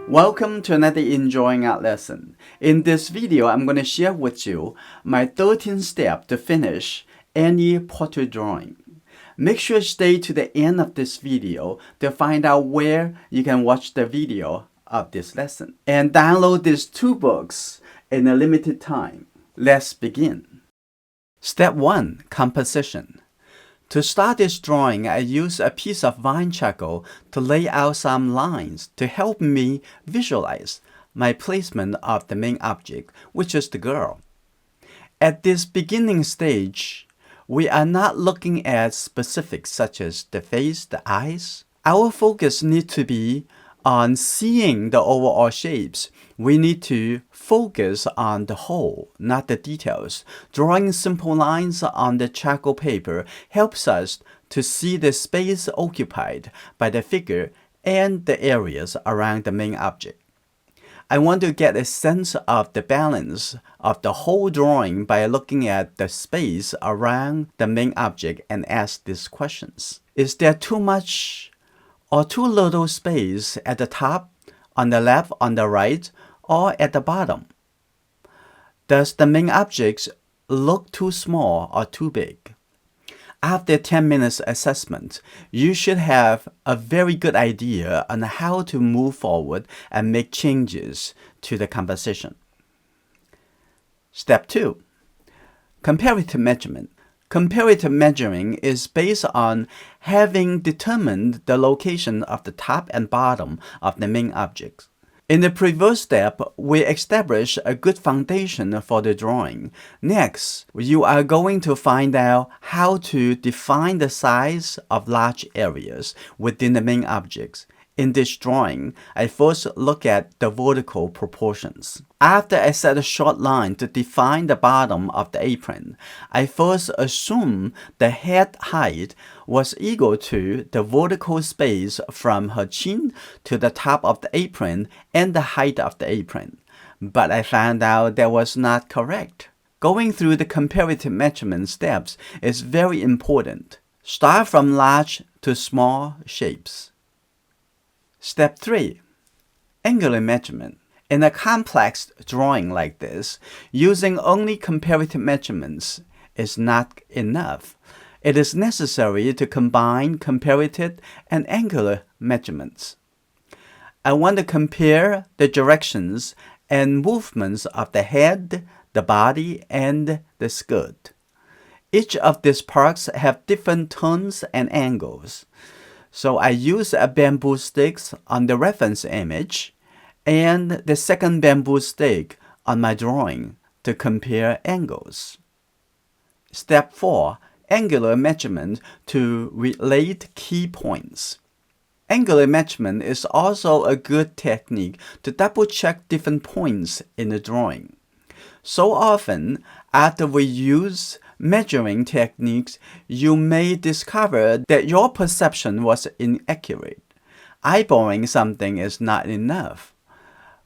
Welcome to another Enjoying Art lesson. In this video, I'm going to share with you my 13 steps to finish any portrait drawing. Make sure to stay to the end of this video to find out where you can watch the video of this lesson. And download these two books in a limited time. Let's begin. Step 1. Composition. To start this drawing, I use a piece of vine charcoal to lay out some lines to help me visualize my placement of the main object, which is the girl. At this beginning stage, we are not looking at specifics such as the face, the eyes. Our focus needs to be on seeing the overall shapes. We need to focus on the whole, not the details. Drawing simple lines on the charcoal paper helps us to see the space occupied by the figure and the areas around the main object. I want to get a sense of the balance of the whole drawing by looking at the space around the main object and ask these questions. Is there too much or too little space at the top, on the left, on the right, or at the bottom? Does the main object look too small or too big? After 10 minutes assessment, you should have a very good idea on how to move forward and make changes to the composition. Step 2. Comparative measurement. Comparative measuring is based on having determined the location of the top and bottom of the main object. In the previous step, we establish a good foundation for the drawing. Next, you are going to find out how to define the size of large areas within the main objects. In this drawing, I first look at the vertical proportions. After I set a short line to define the bottom of the apron, I first assume the head height was equal to the vertical space from her chin to the top of the apron and the height of the apron. But I found out that was not correct. Going through the comparative measurement steps is very important. Start from large to small shapes. Step 3. Angular measurement. In a complex drawing like this, using only comparative measurements is not enough. It is necessary to combine comparative and angular measurements. I want to compare the directions and movements of the head, the body, and the skirt. Each of these parts have different turns and angles. So I use a bamboo stick on the reference image and the second bamboo stick on my drawing to compare angles. Step 4. Angular measurement to relate key points. Angular measurement is also a good technique to double-check different points in the drawing. So often, after we use measuring techniques, you may discover that your perception was inaccurate. Eyeballing something is not enough.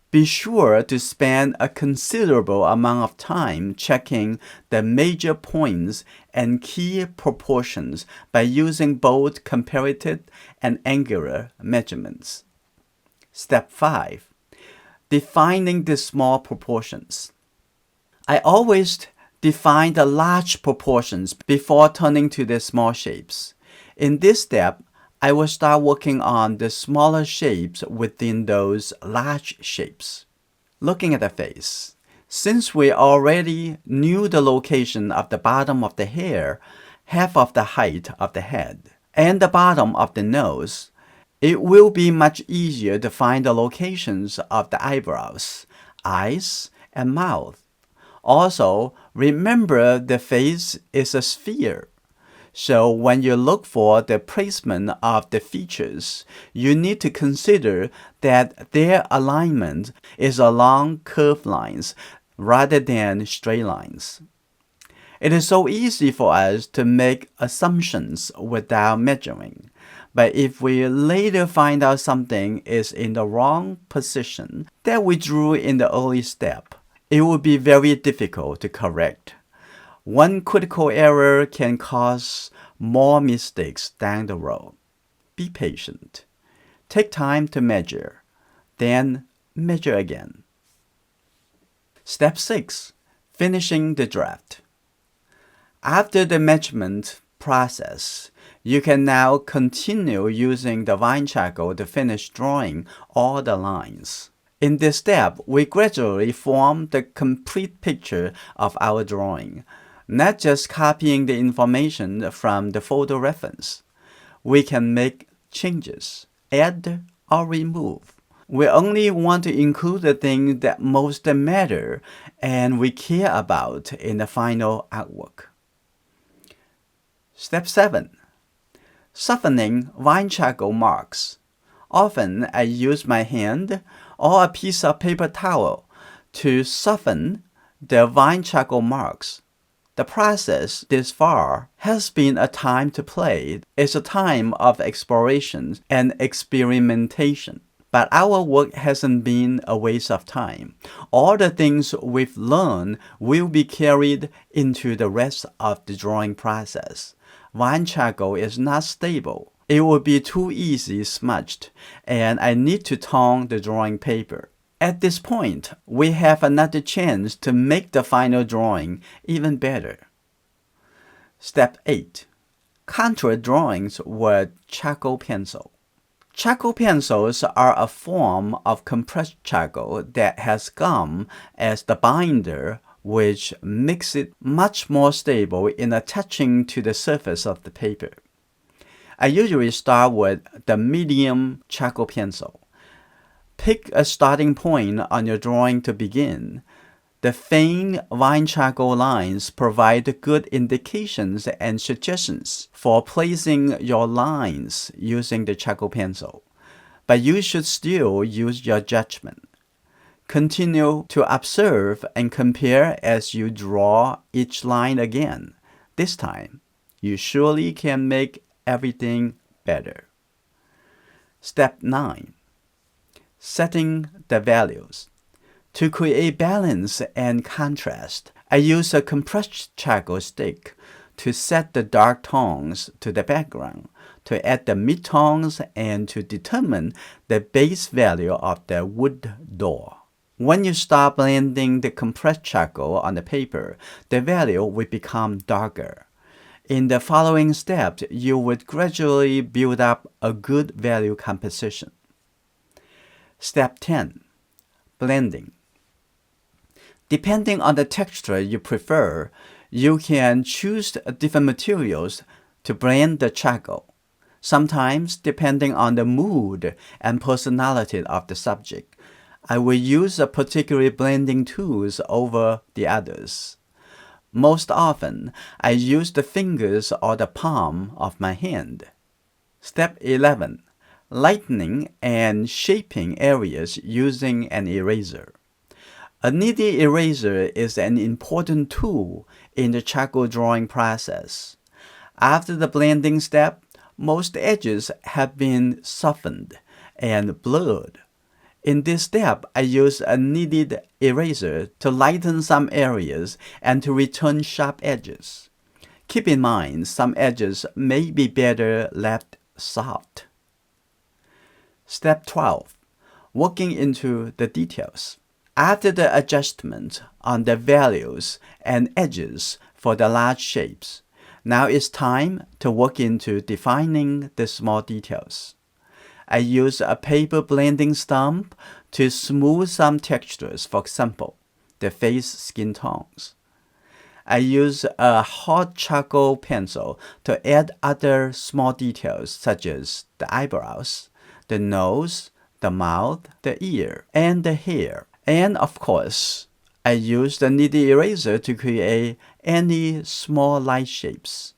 Be sure to spend a considerable amount of time checking the major points and key proportions by using both comparative and angular measurements. Step 5. Defining the small proportions. I always define the large proportions before turning to the small shapes. In this step, I will start working on the smaller shapes within those large shapes. Looking at the face. Since we already knew the location of the bottom of the hair, half of the height of the head, and the bottom of the nose, it will be much easier to find the locations of the eyebrows, eyes, and mouth. Also, remember the face is a sphere. So when you look for the placement of the features, you need to consider that their alignment is along curved lines rather than straight lines. It is so easy for us to make assumptions without measuring. But if we later find out something is in the wrong position that we drew in the early step, it will be very difficult to correct. One critical error can cause more mistakes down the road. Be patient. Take time to measure. Then measure again. Step 6. Finishing the draft. After the measurement process, you can now continue using the vine charcoal to finish drawing all the lines. In this step, we gradually form the complete picture of our drawing, not just copying the information from the photo reference. We can make changes, add or remove. We only want to include the things that most matter and we care about in the final artwork. Step 7. Softening vine charcoal marks. Often I use my hand or a piece of paper towel to soften the vine charcoal marks. The process this far has been a time to play. It's a time of exploration and experimentation. But our work hasn't been a waste of time. All the things we've learned will be carried into the rest of the drawing process. Vine charcoal is not stable. It would be too easy smudged, and I need to tone the drawing paper. At this point, we have another chance to make the final drawing even better. Step 8. Contour drawings with charcoal pencil. Charcoal pencils are a form of compressed charcoal that has gum as the binder, which makes it much more stable in attaching to the surface of the paper. I usually start with the medium charcoal pencil. Pick a starting point on your drawing to begin. The faint vine charcoal lines provide good indications and suggestions for placing your lines using the charcoal pencil, but you should still use your judgment. Continue to observe and compare as you draw each line again. This time, you surely can make everything better. Step 9. Setting the values. To create balance and contrast, I use a compressed charcoal stick to set the dark tones to the background, to add the mid-tones, and to determine the base value of the wood door. When you start blending the compressed charcoal on the paper, the value will become darker. In the following steps, you would gradually build up a good value composition. Step 10. Blending. Depending on the texture you prefer, you can choose different materials to blend the charcoal. Sometimes, depending on the mood and personality of the subject, I will use a particular blending tools over the others. Most often, I use the fingers or the palm of my hand. Step 11. Lightening and shaping areas using an eraser. A needle eraser is an important tool in the charcoal drawing process. After the blending step, most edges have been softened and blurred. In this step, I use a kneaded eraser to lighten some areas and to return sharp edges. Keep in mind, some edges may be better left soft. Step 12. Working into the details. After the adjustment on the values and edges for the large shapes, now it's time to work into defining the small details. I use a paper blending stump to smooth some textures, for example, the face skin tones. I use a hot charcoal pencil to add other small details such as the eyebrows, the nose, the mouth, the ear, and the hair. And of course, I use the needle eraser to create any small light shapes.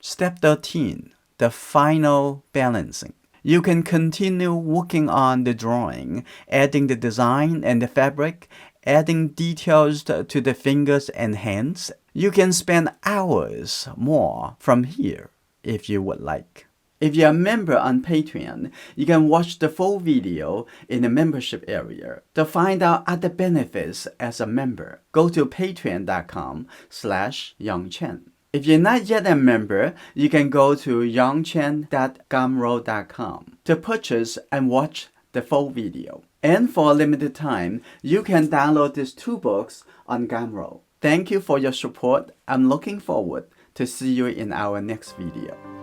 Step 13. The final balancing. You can continue working on the drawing, adding the design and the fabric, adding details to the fingers and hands. You can spend hours more from here if you would like. If you're a member on Patreon, you can watch the full video in the membership area. To find out other benefits as a member, go to patreon.com/YongChen. If you're not yet a member, you can go to yongchen.gumroad.com to purchase and watch the full video. And for a limited time, you can download these 2 books on Gumroad. Thank you for your support. I'm looking forward to see you in our next video.